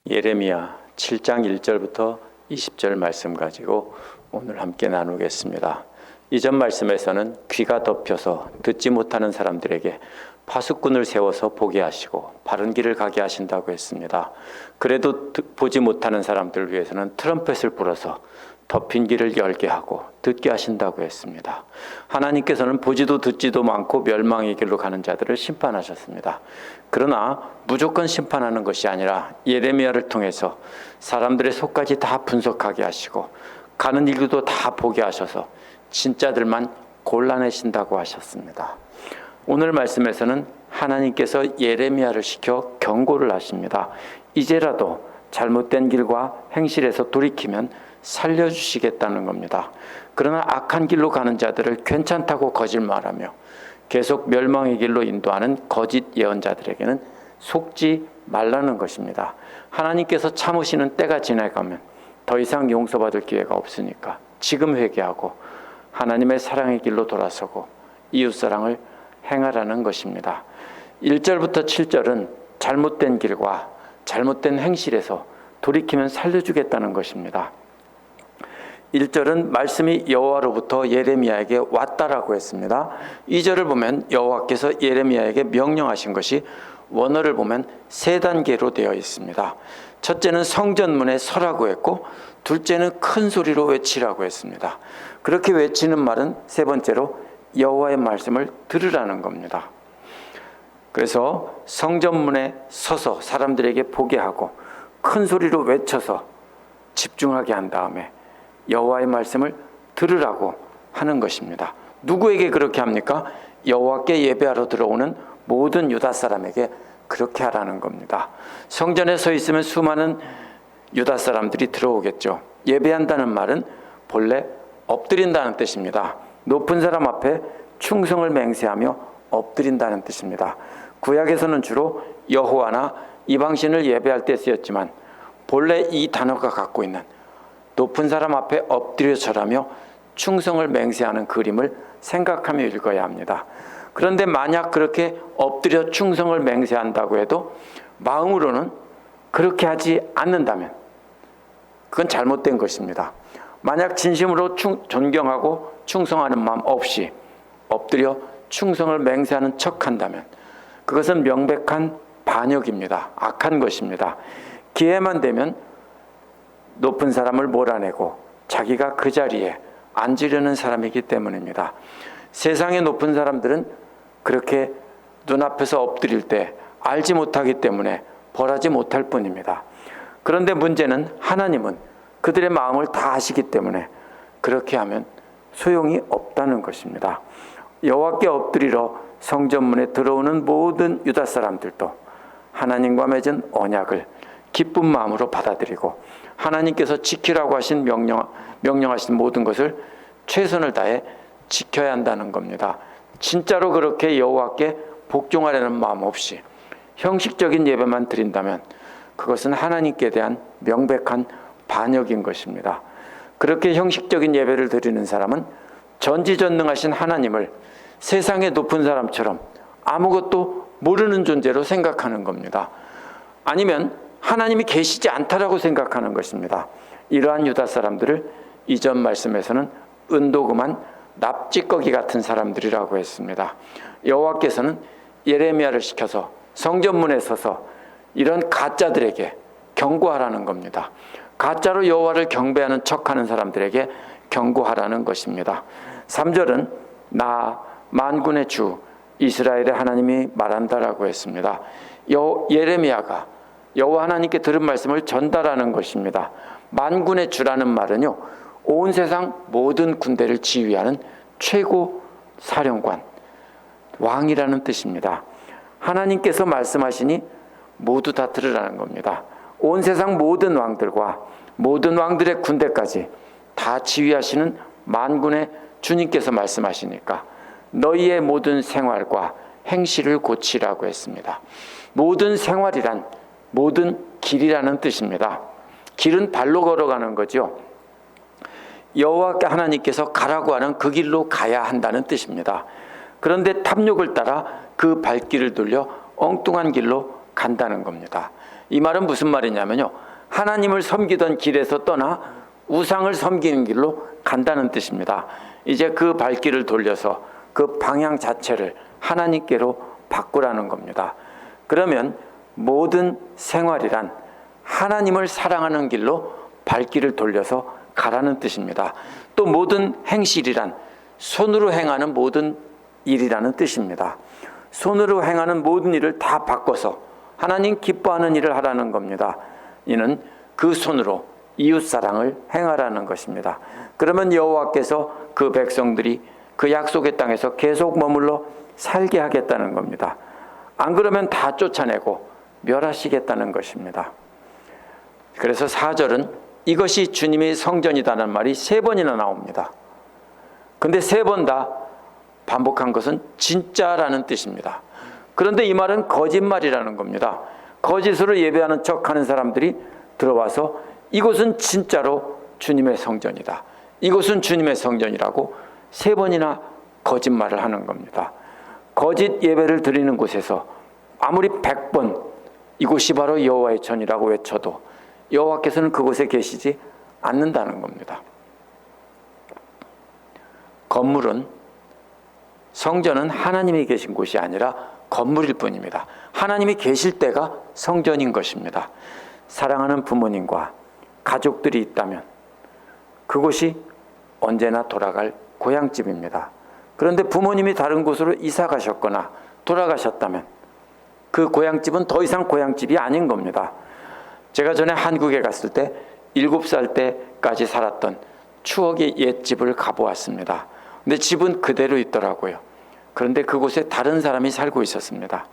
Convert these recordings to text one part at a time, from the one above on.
예레미야 7장 1절부터 20절 말씀 가지고 오늘 함께 나누겠습니다. 이전 말씀에서는 귀가 덮여서 듣지 못하는 사람들에게 파수꾼을 세워서 보게 하시고 바른 길을 가게 하신다고 했습니다. 그래도 보지 못하는 사람들을 위해서는 트럼펫을 불어서 덮인 길을 열게 하고 듣게 하신다고 했습니다. 하나님께서는 보지도 듣지도 않고 멸망의 길로 가는 자들을 심판하셨습니다. 그러나 무조건 심판하는 것이 아니라 예레미야를 통해서 사람들의 속까지 다 분석하게 하시고 가는 길도 다 보게 하셔서 진짜들만 골라내신다고 하셨습니다. 오늘 말씀에서는 하나님께서 예레미야를 시켜 경고를 하십니다. 이제라도 잘못된 길과 행실에서 돌이키면 살려주시겠다는 겁니다. 그러나 악한 길로 가는 자들을 괜찮다고 거짓말하며 계속 멸망의 길로 인도하는 거짓 예언자들에게는 속지 말라는 것입니다. 하나님께서 참으시는 때가 지나가면 더 이상 용서받을 기회가 없으니까 지금 회개하고 하나님의 사랑의 길로 돌아서고 이웃사랑을 행하라는 것입니다. 1절부터 7절은 잘못된 길과 잘못된 행실에서 돌이키면 살려주겠다는 것입니다. 1절은 말씀이 여호와로부터 예레미야에게 왔다라고 했습니다. 2절을 보면 여호와께서 예레미야에게 명령하신 것이 원어를 보면 세 단계로 되어 있습니다. 첫째는 성전문에 서라고 했고 둘째는 큰 소리로 외치라고 했습니다. 그렇게 외치는 말은 세 번째로 여호와의 말씀을 들으라는 겁니다. 그래서 성전문에 서서 사람들에게 보게 하고 큰 소리로 외쳐서 집중하게 한 다음에 여호와의 말씀을 들으라고 하는 것입니다. 누구에게 그렇게 합니까? 여호와께 예배하러 들어오는 모든 유다 사람에게 그렇게 하라는 겁니다. 성전에 서 있으면 수많은 유다 사람들이 들어오겠죠. 예배한다는 말은 본래 엎드린다는 뜻입니다. 높은 사람 앞에 충성을 맹세하며 엎드린다는 뜻입니다. 구약에서는 주로 여호와나 이방신을 예배할 때 쓰였지만 본래 이 단어가 갖고 있는 높은 사람 앞에 엎드려 절하며 충성을 맹세하는 그림을 생각하며 읽어야 합니다. 그런데 만약 그렇게 엎드려 충성을 맹세한다고 해도 마음으로는 그렇게 하지 않는다면 그건 잘못된 것입니다. 만약 진심으로 존경하고 충성하는 마음 없이 엎드려 충성을 맹세하는 척한다면 그것은 명백한 반역입니다. 악한 것입니다. 기회만 되면 높은 사람을 몰아내고 자기가 그 자리에 앉으려는 사람이기 때문입니다. 세상의 높은 사람들은 그렇게 눈앞에서 엎드릴 때 알지 못하기 때문에 벌하지 못할 뿐입니다. 그런데 문제는 하나님은 그들의 마음을 다 아시기 때문에 그렇게 하면 소용이 없다는 것입니다. 여호와께 엎드리러 성전문에 들어오는 모든 유다 사람들도 하나님과 맺은 언약을 기쁜 마음으로 받아들이고 하나님께서 지키라고 하신 명령하신 모든 것을 최선을 다해 지켜야 한다는 겁니다. 진짜로 그렇게 여호와께 복종하려는 마음 없이 형식적인 예배만 드린다면 그것은 하나님께 대한 명백한 반역인 것입니다. 그렇게 형식적인 예배를 드리는 사람은 전지전능하신 하나님을 세상의 높은 사람처럼 아무것도 모르는 존재로 생각하는 겁니다. 아니면 하나님이 계시지 않다라고 생각하는 것입니다. 이러한 유다 사람들을 이전 말씀에서는 은도금한 납치거기 같은 사람들이라고 했습니다. 여호와께서는 예레미야를 시켜서 성전문에 서서 이런 가짜들에게 경고하라는 겁니다. 가짜로 여호와를 경배하는 척하는 사람들에게 경고하라는 것입니다. 3절은 나 만군의 주 이스라엘의 하나님이 말한다라고 했습니다. 예레미야가 여호와 하나님께 들은 말씀을 전달하는 것입니다. 만군의 주라는 말은요, 온 세상 모든 군대를 지휘하는 최고 사령관, 왕이라는 뜻입니다. 하나님께서 말씀하시니 모두 다 들으라는 겁니다. 온 세상 모든 왕들과 모든 왕들의 군대까지 다 지휘하시는 만군의 주님께서 말씀하시니까 너희의 모든 생활과 행실을 고치라고 했습니다. 모든 생활이란 모든 길이라는 뜻입니다. 길은 발로 걸어가는 거죠. 여호와 하나님께서 가라고 하는 그 길로 가야 한다는 뜻입니다. 그런데 탐욕을 따라 그 발길을 돌려 엉뚱한 길로 간다는 겁니다. 이 말은 무슨 말이냐면요, 하나님을 섬기던 길에서 떠나 우상을 섬기는 길로 간다는 뜻입니다. 이제 그 발길을 돌려서 그 방향 자체를 하나님께로 바꾸라는 겁니다. 그러면 모든 생활이란 하나님을 사랑하는 길로 발길을 돌려서 가라는 뜻입니다. 또 모든 행실이란 손으로 행하는 모든 일이라는 뜻입니다. 손으로 행하는 모든 일을 다 바꿔서 하나님 기뻐하는 일을 하라는 겁니다. 이는 그 손으로 이웃사랑을 행하라는 것입니다. 그러면 여호와께서 그 백성들이 그 약속의 땅에서 계속 머물러 살게 하겠다는 겁니다. 안 그러면 다 쫓아내고 멸하시겠다는 것입니다. 그래서 4절은 이것이 주님의 성전이다라는 말이 3번이나 나옵니다. 근데 3번 다 반복한 것은 진짜라는 뜻입니다. 그런데 이 말은 거짓말이라는 겁니다. 거짓으로 예배하는 척하는 사람들이 들어와서 이곳은 진짜로 주님의 성전이다, 이곳은 주님의 성전이라고 3번이나 거짓말을 하는 겁니다. 거짓 예배를 드리는 곳에서 아무리 100번 이곳이 바로 여호와의 전이라고 외쳐도 여호와께서는 그곳에 계시지 않는다는 겁니다. 건물은, 성전은 하나님이 계신 곳이 아니라 건물일 뿐입니다. 하나님이 계실 때가 성전인 것입니다. 사랑하는 부모님과 가족들이 있다면 그곳이 언제나 돌아갈 고향집입니다. 그런데 부모님이 다른 곳으로 이사 가셨거나 돌아가셨다면 그 고향집은 더 이상 고향집이 아닌 겁니다. 제가 전에 한국에 갔을 때 7살 때까지 살았던 추억의 옛집을 가보았습니다. 근데 집은 그대로 있더라고요. 그런데 그곳에 다른 사람이 살고 있었습니다.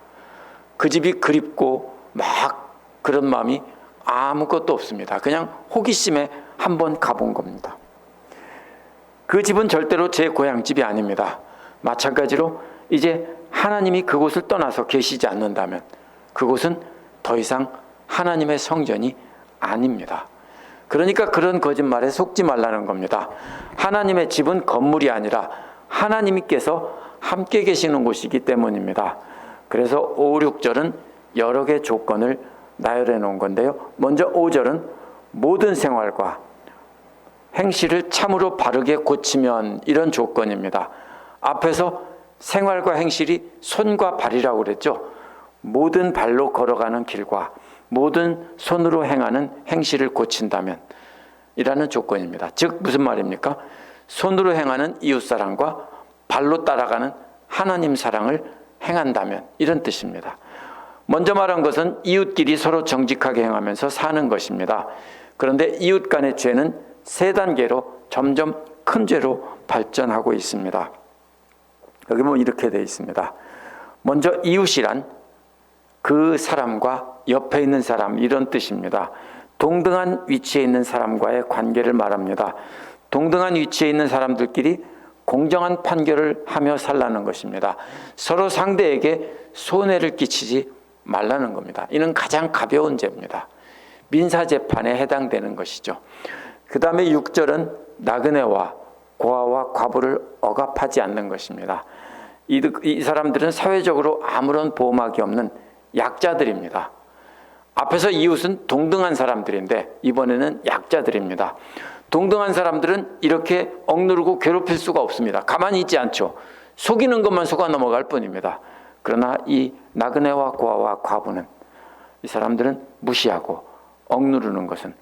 그 집이 그립고 막 그런 마음이 아무것도 없습니다. 그냥 호기심에 한번 가본 겁니다. 그 집은 절대로 제 고향집이 아닙니다. 마찬가지로 이제 하나님이 그곳을 떠나서 계시지 않는다면 그곳은 더 이상 하나님의 성전이 아닙니다. 그러니까 그런 거짓말에 속지 말라는 겁니다. 하나님의 집은 건물이 아니라 하나님께서 함께 계시는 곳이기 때문입니다. 그래서 5, 6절은 여러 개의 조건을 나열해 놓은 건데요. 먼저 5절은 모든 생활과 행실을 참으로 바르게 고치면, 이런 조건입니다. 앞에서 생활과 행실이 손과 발이라고 그랬죠. 모든 발로 걸어가는 길과 모든 손으로 행하는 행실을 고친다면 이라는 조건입니다. 즉 무슨 말입니까? 손으로 행하는 이웃사랑과 발로 따라가는 하나님 사랑을 행한다면, 이런 뜻입니다. 먼저 말한 것은 이웃끼리 서로 정직하게 행하면서 사는 것입니다. 그런데 이웃 간의 죄는 3단계로 점점 큰 죄로 발전하고 있습니다. 여기 보면 이렇게 되어 있습니다. 먼저 이웃이란 그 사람과 옆에 있는 사람, 이런 뜻입니다. 동등한 위치에 있는 사람과의 관계를 말합니다. 동등한 위치에 있는 사람들끼리 공정한 판결을 하며 살라는 것입니다. 서로 상대에게 손해를 끼치지 말라는 겁니다. 이는 가장 가벼운 죄입니다. 민사재판에 해당되는 것이죠. 그 다음에 6절은 나그네와 고아와 과부를 억압하지 않는 것입니다. 이 사람들은 사회적으로 아무런 보호막이 없는 약자들입니다. 앞에서 이웃은 동등한 사람들인데 이번에는 약자들입니다. 동등한 사람들은 이렇게 억누르고 괴롭힐 수가 없습니다. 가만히 있지 않죠. 속이는 것만 속아 넘어갈 뿐입니다. 그러나 이 나그네와 고아와 과부는, 이 사람들은 무시하고 억누르는 것은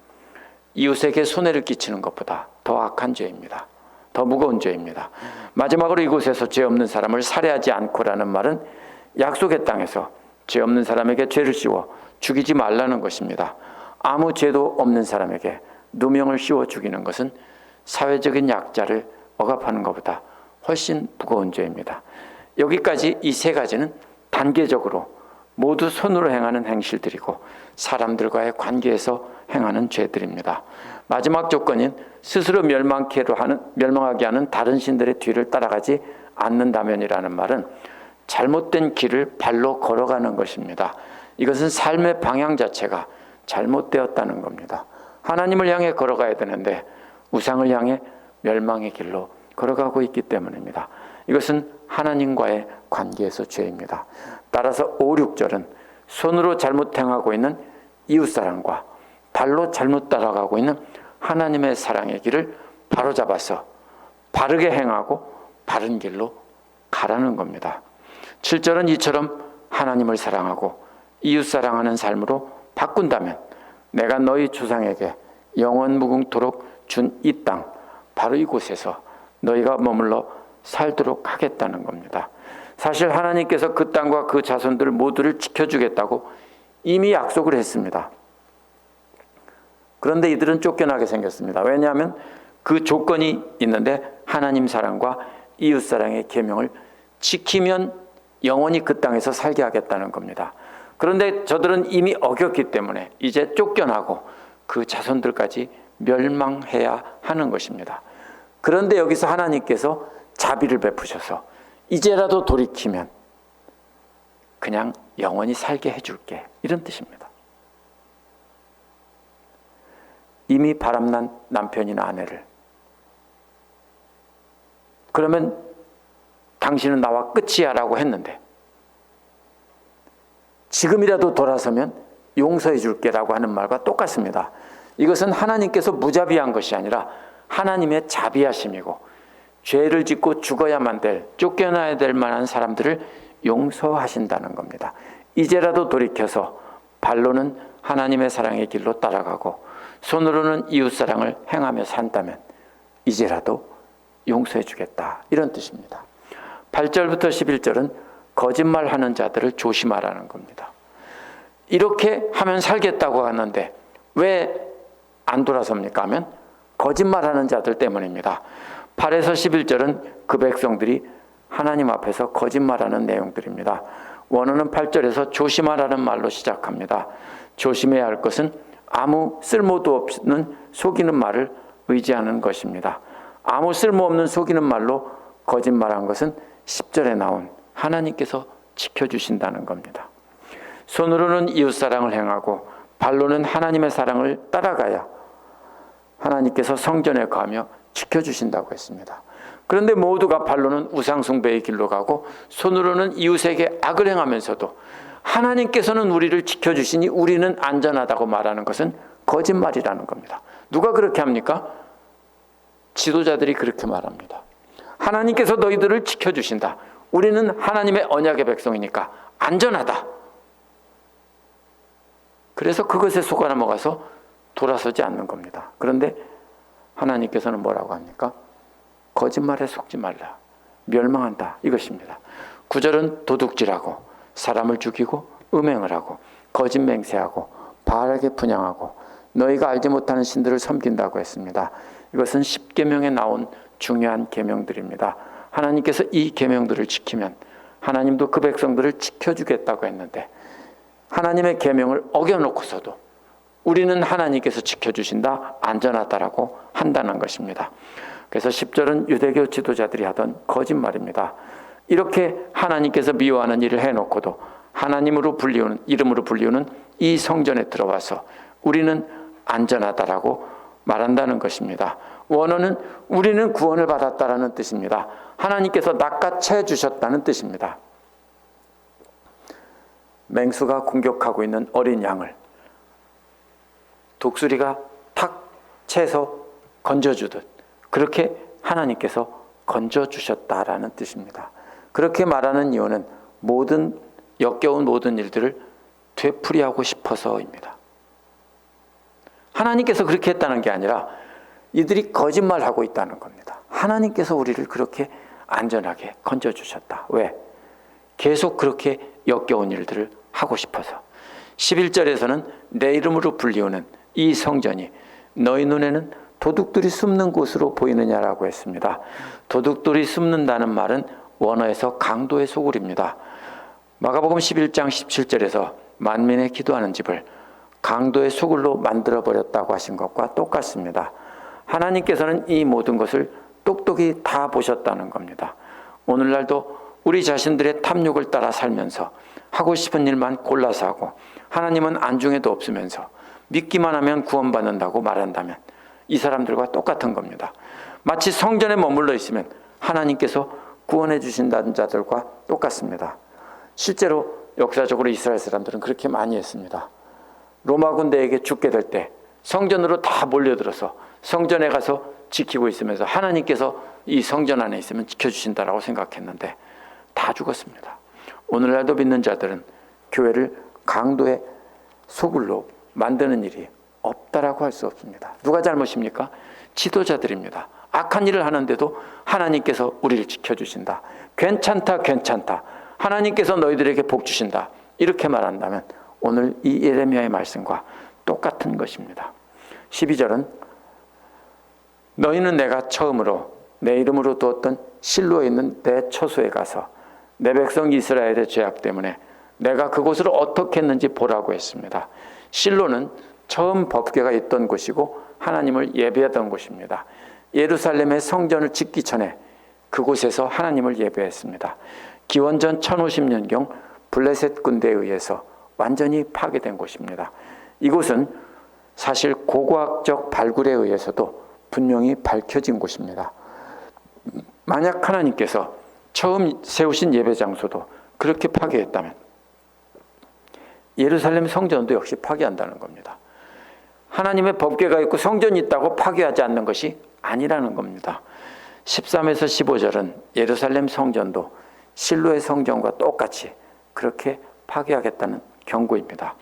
이웃에게 손해를 끼치는 것보다 더 악한 죄입니다. 더 무거운 죄입니다. 마지막으로 이곳에서 죄 없는 사람을 살해하지 않고라는 말은 약속의 땅에서 죄 없는 사람에게 죄를 씌워 죽이지 말라는 것입니다. 아무 죄도 없는 사람에게 누명을 씌워 죽이는 것은 사회적인 약자를 억압하는 것보다 훨씬 무거운 죄입니다. 여기까지 이 3가지는 단계적으로 모두 손으로 행하는 행실들이고 사람들과의 관계에서 행하는 죄들입니다. 마지막 조건인 스스로 멸망하게 하는 다른 신들의 뒤를 따라가지 않는다면이라는 말은 잘못된 길을 발로 걸어가는 것입니다. 이것은 삶의 방향 자체가 잘못되었다는 겁니다. 하나님을 향해 걸어가야 되는데 우상을 향해 멸망의 길로 걸어가고 있기 때문입니다. 이것은 하나님과의 관계에서 죄입니다. 따라서 5, 6절은 손으로 잘못 행하고 있는 이웃사랑과 발로 잘못 따라가고 있는 하나님의 사랑의 길을 바로잡아서 바르게 행하고 바른 길로 가라는 겁니다. 7절은 이처럼 하나님을 사랑하고 이웃 사랑하는 삶으로 바꾼다면 내가 너희 조상에게 영원 무궁토록 준 이 땅, 바로 이곳에서 너희가 머물러 살도록 하겠다는 겁니다. 사실 하나님께서 그 땅과 그 자손들 모두를 지켜주겠다고 이미 약속을 했습니다. 그런데 이들은 쫓겨나게 생겼습니다. 왜냐하면 그 조건이 있는데 하나님 사랑과 이웃 사랑의 계명을 지키면 영원히 그 땅에서 살게 하겠다는 겁니다. 그런데 저들은 이미 어겼기 때문에 이제 쫓겨나고 그 자손들까지 멸망해야 하는 것입니다. 그런데 여기서 하나님께서 자비를 베푸셔서 이제라도 돌이키면 그냥 영원히 살게 해줄게, 이런 뜻입니다. 이미 바람난 남편이나 아내를, 그러면 당신은 나와 끝이야 라고 했는데 지금이라도 돌아서면 용서해 줄게 라고 하는 말과 똑같습니다. 이것은 하나님께서 무자비한 것이 아니라 하나님의 자비하심이고 죄를 짓고 죽어야만 될, 쫓겨나야 될 만한 사람들을 용서하신다는 겁니다. 이제라도 돌이켜서 발로는 하나님의 사랑의 길로 따라가고 손으로는 이웃사랑을 행하며 산다면 이제라도 용서해 주겠다, 이런 뜻입니다. 8절부터 11절은 거짓말하는 자들을 조심하라는 겁니다. 이렇게 하면 살겠다고 하는데 왜 안 돌아섭니까 하면 거짓말하는 자들 때문입니다. 8에서 11절은 그 백성들이 하나님 앞에서 거짓말하는 내용들입니다. 원어는 8절에서 조심하라는 말로 시작합니다. 조심해야 할 것은 아무 쓸모도 없는 속이는 말을 의지하는 것입니다. 아무 쓸모없는 속이는 말로 거짓말한 것은 10절에 나온 하나님께서 지켜주신다는 겁니다. 손으로는 이웃사랑을 행하고 발로는 하나님의 사랑을 따라가야 하나님께서 성전에 가며 지켜주신다고 했습니다. 그런데 모두가 발로는 우상숭배의 길로 가고 손으로는 이웃에게 악을 행하면서도 하나님께서는 우리를 지켜주시니 우리는 안전하다고 말하는 것은 거짓말이라는 겁니다. 누가 그렇게 합니까? 지도자들이 그렇게 말합니다. 하나님께서 너희들을 지켜주신다. 우리는 하나님의 언약의 백성이니까 안전하다. 그래서 그것에 속아 넘어가서 돌아서지 않는 겁니다. 그런데 하나님께서는 뭐라고 합니까? 거짓말에 속지 말라. 멸망한다. 이것입니다. 9절은 도둑질하고 사람을 죽이고 음행을 하고 거짓 맹세하고 바알에게 분향하고 너희가 알지 못하는 신들을 섬긴다고 했습니다. 이것은 10계명에 나온 중요한 계명들입니다. 하나님께서 이 계명들을 지키면 하나님도 그 백성들을 지켜주겠다고 했는데 하나님의 계명을 어겨놓고서도 우리는 하나님께서 지켜주신다, 안전하다라고 한다는 것입니다. 그래서 10절은 유대교 지도자들이 하던 거짓말입니다. 이렇게 하나님께서 미워하는 일을 해놓고도 하나님으로 불리우는, 이름으로 불리우는 이 성전에 들어와서 우리는 안전하다라고 말한다는 것입니다. 원어는 우리는 구원을 받았다라는 뜻입니다. 하나님께서 낚아채 주셨다는 뜻입니다. 맹수가 공격하고 있는 어린 양을 독수리가 탁 채서 건져주듯 그렇게 하나님께서 건져주셨다라는 뜻입니다. 그렇게 말하는 이유는 모든 역겨운 모든 일들을 되풀이하고 싶어서입니다. 하나님께서 그렇게 했다는 게 아니라 이들이 거짓말하고 있다는 겁니다. 하나님께서 우리를 그렇게 안전하게 건져주셨다. 왜? 계속 그렇게 역겨운 일들을 하고 싶어서. 11절에서는 내 이름으로 불리우는 이 성전이 너희 눈에는 도둑들이 숨는 곳으로 보이느냐라고 했습니다. 도둑들이 숨는다는 말은 원어에서 강도의 소굴입니다. 마가복음 11장 17절에서 만민의 기도하는 집을 강도의 소굴로 만들어버렸다고 하신 것과 똑같습니다. 하나님께서는 이 모든 것을 똑똑히 다 보셨다는 겁니다. 오늘날도 우리 자신들의 탐욕을 따라 살면서 하고 싶은 일만 골라서 하고 하나님은 안중에도 없으면서 믿기만 하면 구원받는다고 말한다면 이 사람들과 똑같은 겁니다. 마치 성전에 머물러 있으면 하나님께서 구원해 주신다는 자들과 똑같습니다. 실제로 역사적으로 이스라엘 사람들은 그렇게 많이 했습니다. 로마 군대에게 죽게 될 때 성전으로 다 몰려들어서 성전에 가서 지키고 있으면서 하나님께서 이 성전 안에 있으면 지켜주신다라고 생각했는데 다 죽었습니다. 오늘날도 믿는 자들은 교회를 강도의 소굴로 만드는 일이 없다라고 할 수 없습니다. 누가 잘못입니까? 지도자들입니다. 악한 일을 하는데도 하나님께서 우리를 지켜주신다. 괜찮다, 괜찮다. 하나님께서 너희들에게 복 주신다. 이렇게 말한다면 오늘 이 예레미야의 말씀과 똑같은 것입니다. 12절은 너희는 내가 처음으로 내 이름으로 두었던 실로에 있는 내 처소에 가서 내 백성 이스라엘의 죄악 때문에 내가 그곳을 어떻게 했는지 보라고 했습니다. 실로는 처음 법궤가 있던 곳이고 하나님을 예배하던 곳입니다. 예루살렘의 성전을 짓기 전에 그곳에서 하나님을 예배했습니다. 기원전 1050년경 블레셋 군대에 의해서 완전히 파괴된 곳입니다. 이곳은 사실 고고학적 발굴에 의해서도 분명히 밝혀진 곳입니다. 만약 하나님께서 처음 세우신 예배 장소도 그렇게 파괴했다면 예루살렘 성전도 역시 파괴한다는 겁니다. 하나님의 법궤가 있고 성전이 있다고 파괴하지 않는 것이 아니라는 겁니다. 13에서 15절은 예루살렘 성전도 실로의 성전과 똑같이 그렇게 파괴하겠다는 경고입니다.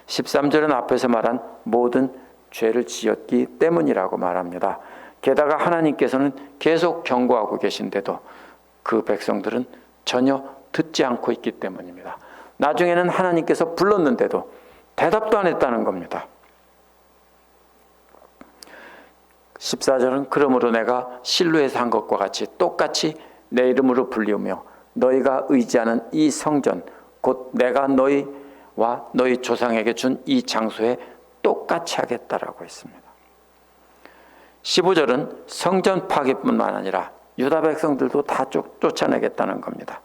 13절은 앞에서 말한 모든 죄를 지었기 때문이라고 말합니다. 게다가 하나님께서는 계속 경고하고 계신데도 그 백성들은 전혀 듣지 않고 있기 때문입니다. 나중에는 하나님께서 불렀는데도 대답도 안 했다는 겁니다. 14절은 그러므로 내가 실로에서 한 것과 같이 똑같이 내 이름으로 불리우며 너희가 의지하는 이 성전 곧 내가 너희와 너희 조상에게 준 이 장소에 똑같이 하겠다라고 했습니다. 15절은 성전 파괴뿐만 아니라 유다 백성들도 다 쫓아내겠다는 겁니다.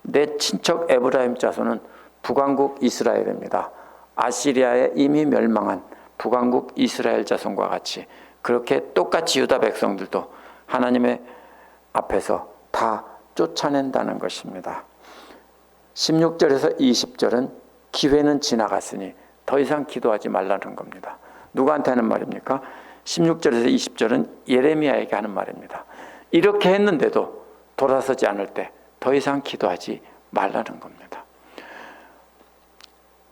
내 친척 에브라임 자손은 북왕국 이스라엘입니다. 아시리아에 이미 멸망한 북왕국 이스라엘 자손과 같이 그렇게 똑같이 유다 백성들도 하나님의 앞에서 다 쫓아낸다는 것입니다. 16절에서 20절은 기회는 지나갔으니 더 이상 기도하지 말라는 겁니다. 누구한테 하는 말입니까? 16절에서 20절은 예레미야에게 하는 말입니다. 이렇게 했는데도 돌아서지 않을 때 더 이상 기도하지 말라는 겁니다.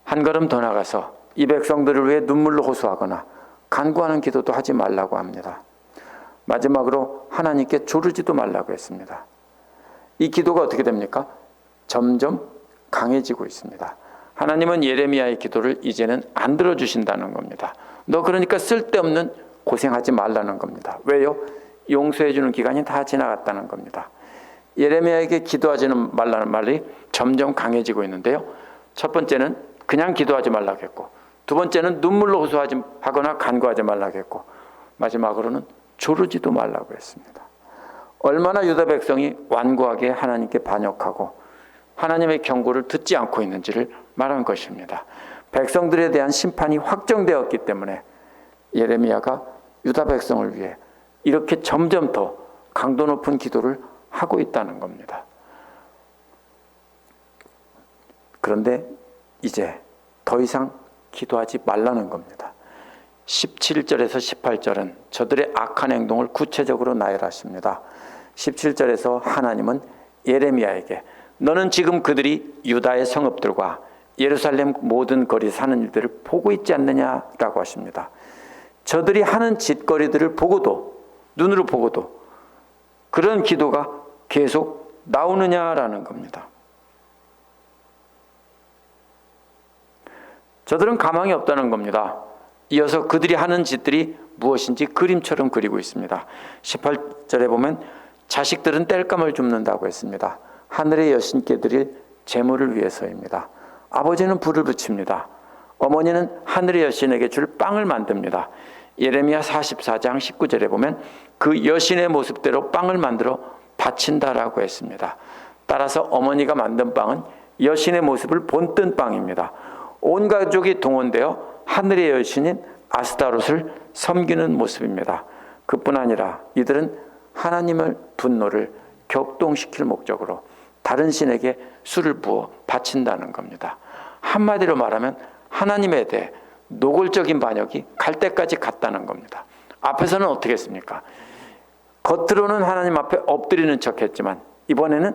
한 걸음 더 나가서 이 백성들을 위해 눈물로 호소하거나 간구하는 기도도 하지 말라고 합니다. 마지막으로 하나님께 조르지도 말라고 했습니다. 이 기도가 어떻게 됩니까? 점점 강해지고 있습니다. 하나님은 예레미야의 기도를 이제는 안 들어주신다는 겁니다. 너 그러니까 쓸데없는 고생하지 말라는 겁니다. 왜요? 용서해 주는 기간이 다 지나갔다는 겁니다. 예레미야에게 기도하지 말라는 말이 점점 강해지고 있는데요. 첫 번째는 그냥 기도하지 말라고 했고, 두 번째는 눈물로 호소하거나 간구하지 말라고 했고, 마지막으로는 조르지도 말라고 했습니다. 얼마나 유다 백성이 완고하게 하나님께 반역하고 하나님의 경고를 듣지 않고 있는지를 말한 것입니다. 백성들에 대한 심판이 확정되었기 때문에 예레미야가 유다 백성을 위해 이렇게 점점 더 강도 높은 기도를 하고 있다는 겁니다. 그런데 이제 더 이상 기도하지 말라는 겁니다. 17절에서 18절은 저들의 악한 행동을 구체적으로 나열하십니다. 17절에서 하나님은 예레미야에게 너는 지금 그들이 유다의 성읍들과 예루살렘 모든 거리 사는 일들을 보고 있지 않느냐라고 하십니다. 저들이 하는 짓거리들을 보고도, 눈으로 보고도 그런 기도가 계속 나오느냐라는 겁니다. 저들은 가망이 없다는 겁니다. 이어서 그들이 하는 짓들이 무엇인지 그림처럼 그리고 있습니다. 18절에 보면 자식들은 땔감을 줍는다고 했습니다. 하늘의 여신께 드릴 제물을 위해서입니다. 아버지는 불을 붙입니다. 어머니는 하늘의 여신에게 줄 빵을 만듭니다. 예레미야 44장 19절에 보면 그 여신의 모습대로 빵을 만들어 바친다라고 했습니다. 따라서 어머니가 만든 빵은 여신의 모습을 본뜬 빵입니다. 온 가족이 동원되어 하늘의 여신인 아스타롯을 섬기는 모습입니다. 그뿐 아니라 이들은 하나님의 분노를 격동시킬 목적으로 다른 신에게 술을 부어 바친다는 겁니다. 한마디로 말하면 하나님에 대해 노골적인 반역이 갈 때까지 갔다는 겁니다. 앞에서는 어떻게 했습니까? 겉으로는 하나님 앞에 엎드리는 척 했지만 이번에는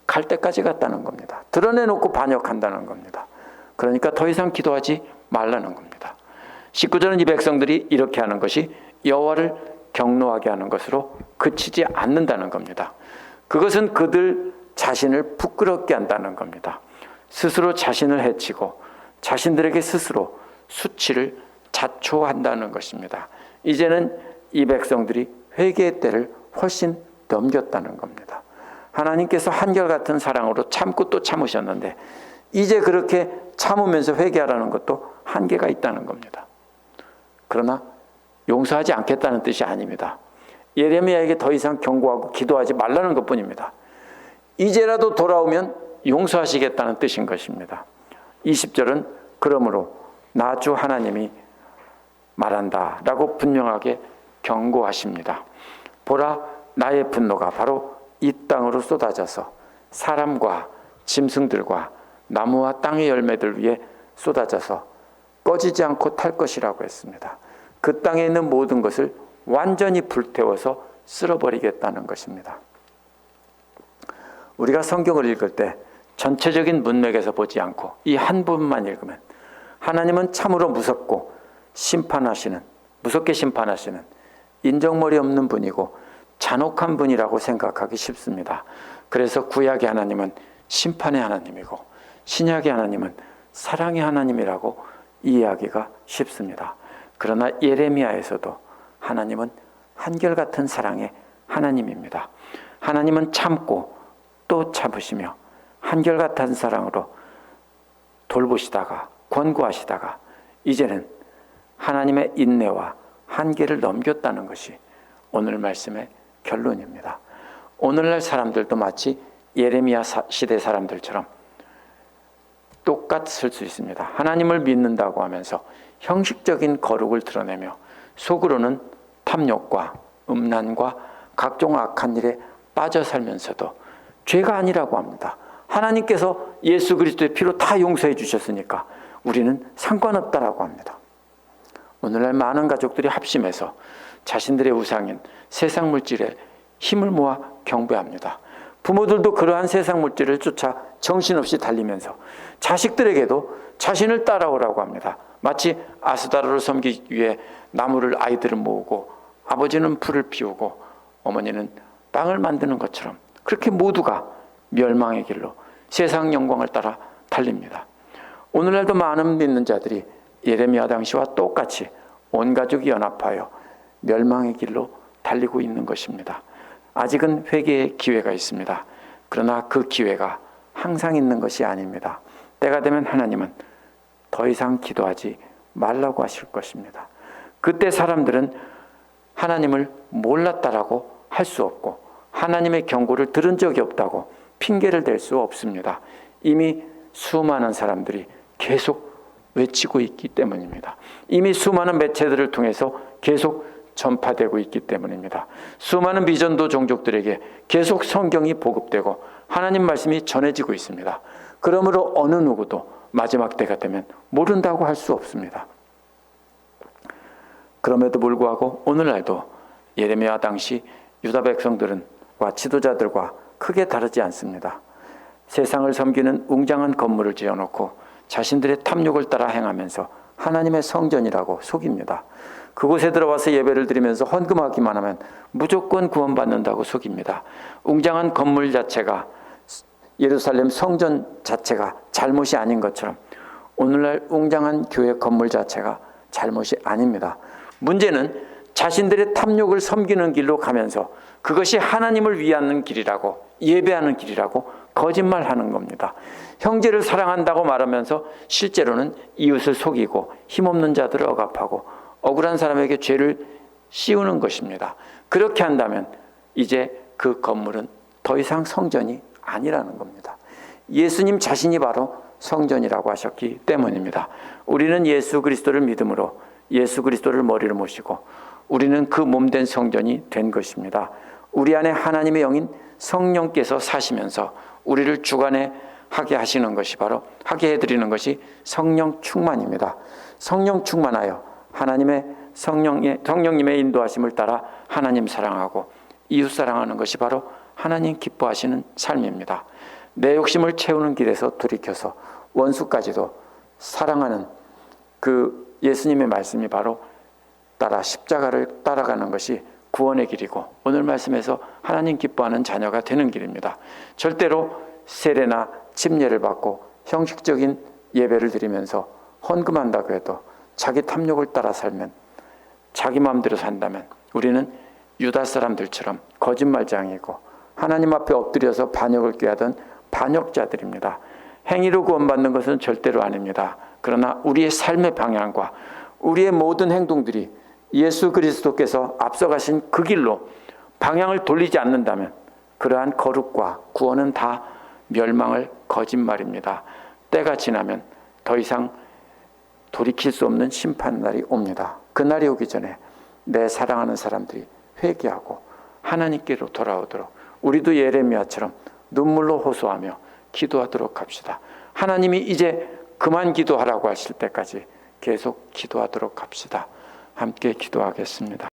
갈 때까지 갔다는 겁니다. 드러내놓고 반역한다는 겁니다. 그러니까 더 이상 기도하지 말라는 겁니다. 19절은 이 백성들이 이렇게 하는 것이 여호와를 경노하게 하는 것으로 그치지 않는다는 겁니다. 그것은 그들 자신을 부끄럽게 한다는 겁니다. 스스로 자신을 해치고 자신들에게 스스로 수치를 자초한다는 것입니다. 이제는 이 백성들이 회개의 때를 훨씬 넘겼다는 겁니다. 하나님께서 한결같은 사랑으로 참고 또 참으셨는데 이제 그렇게 참으면서 회개하라는 것도 한계가 있다는 겁니다. 그러나 용서하지 않겠다는 뜻이 아닙니다. 예레미야에게 더 이상 경고하고 기도하지 말라는 것뿐입니다. 이제라도 돌아오면 용서하시겠다는 뜻인 것입니다. 20절은 그러므로 나 주 하나님이 말한다 라고 분명하게 경고하십니다. 보라, 나의 분노가 바로 이 땅으로 쏟아져서 사람과 짐승들과 나무와 땅의 열매들 위에 쏟아져서 꺼지지 않고 탈 것이라고 했습니다. 그 땅에 있는 모든 것을 완전히 불태워서 쓸어버리겠다는 것입니다. 우리가 성경을 읽을 때 전체적인 문맥에서 보지 않고 이 한 부분만 읽으면 하나님은 참으로 무섭고 무섭게 심판하시는 인정머리 없는 분이고 잔혹한 분이라고 생각하기 쉽습니다. 그래서 구약의 하나님은 심판의 하나님이고 신약의 하나님은 사랑의 하나님이라고 이해하기가 쉽습니다. 그러나 예레미야에서도 하나님은 한결같은 사랑의 하나님입니다. 하나님은 참고 또 참으시며 한결같은 사랑으로 돌보시다가 권고하시다가 이제는 하나님의 인내와 한계를 넘겼다는 것이 오늘 말씀의 결론입니다. 오늘날 사람들도 마치 예레미야 시대 사람들처럼 똑같을 수 있습니다. 하나님을 믿는다고 하면서 형식적인 거룩을 드러내며 속으로는 탐욕과 음란과 각종 악한 일에 빠져 살면서도 죄가 아니라고 합니다. 하나님께서 예수 그리스도의 피로 다 용서해 주셨으니까 우리는 상관없다라고 합니다. 오늘날 많은 가족들이 합심해서 자신들의 우상인 세상 물질에 힘을 모아 경배합니다. 부모들도 그러한 세상 물질을 쫓아 정신없이 달리면서 자식들에게도 자신을 따라오라고 합니다. 마치 아스다로를 섬기기 위해 나무를 아이들을 모으고 아버지는 불을 피우고 어머니는 빵을 만드는 것처럼 그렇게 모두가 멸망의 길로 세상 영광을 따라 달립니다. 오늘날도 많은 믿는 자들이 예레미야 당시와 똑같이 온 가족이 연합하여 멸망의 길로 달리고 있는 것입니다. 아직은 회개의 기회가 있습니다. 그러나 그 기회가 항상 있는 것이 아닙니다. 때가 되면 하나님은 더 이상 기도하지 말라고 하실 것입니다. 그때 사람들은 하나님을 몰랐다라고 할 수 없고 하나님의 경고를 들은 적이 없다고 핑계를 댈 수 없습니다. 이미 수많은 사람들이 계속 외치고 있기 때문입니다. 이미 수많은 매체들을 통해서 계속 전파되고 있기 때문입니다. 수많은 미전도 종족들에게 계속 성경이 보급되고 하나님 말씀이 전해지고 있습니다. 그러므로 어느 누구도 마지막 때가 되면 모른다고 할 수 없습니다. 그럼에도 불구하고 오늘날도 예레미야 당시 유다 백성들과 지도자들과 크게 다르지 않습니다. 세상을 섬기는 웅장한 건물을 지어놓고 자신들의 탐욕을 따라 행하면서 하나님의 성전이라고 속입니다. 그곳에 들어와서 예배를 드리면서 헌금하기만 하면 무조건 구원받는다고 속입니다. 웅장한 건물 자체가 예루살렘 성전 자체가 잘못이 아닌 것처럼 오늘날 웅장한 교회 건물 자체가 잘못이 아닙니다. 문제는 자신들의 탐욕을 섬기는 길로 가면서 그것이 하나님을 위하는 길이라고 예배하는 길이라고 거짓말하는 겁니다. 형제를 사랑한다고 말하면서 실제로는 이웃을 속이고 힘없는 자들을 억압하고 억울한 사람에게 죄를 씌우는 것입니다. 그렇게 한다면 이제 그 건물은 더 이상 성전이 아니라는 겁니다. 예수님 자신이 바로 성전이라고 하셨기 때문입니다. 우리는 예수 그리스도를 믿음으로 예수 그리스도를 머리로 모시고 우리는 그 몸된 성전이 된 것입니다. 우리 안에 하나님의 영인 성령께서 사시면서 우리를 주관해 하게 하시는 것이 바로 하게 해드리는 것이 성령 충만입니다. 성령 충만하여 하나님의 성령님의 인도하심을 따라 하나님 사랑하고 이웃 사랑하는 것이 바로 하나님 기뻐하시는 삶입니다. 내 욕심을 채우는 길에서 돌이켜서 원수까지도 사랑하는 그 예수님의 말씀이 바로 따라 십자가를 따라가는 것이 구원의 길이고 오늘 말씀에서 하나님 기뻐하는 자녀가 되는 길입니다. 절대로 세례나 침례를 받고 형식적인 예배를 드리면서 헌금한다고 해도 자기 탐욕을 따라 살면, 자기 마음대로 산다면 우리는 유다 사람들처럼 거짓말장이고 하나님 앞에 엎드려서 반역을 꾀하던 반역자들입니다. 행위로 구원받는 것은 절대로 아닙니다. 그러나 우리의 삶의 방향과 우리의 모든 행동들이 예수 그리스도께서 앞서가신 그 길로 방향을 돌리지 않는다면 그러한 거룩과 구원은 다 멸망을 거짓말입니다. 때가 지나면 더 이상 돌이킬 수 없는 심판날이 옵니다. 그날이 오기 전에 내 사랑하는 사람들이 회개하고 하나님께로 돌아오도록 우리도 예레미야처럼 눈물로 호소하며 기도하도록 합시다. 하나님이 이제 그만 기도하라고 하실 때까지 계속 기도하도록 합시다. 함께 기도하겠습니다.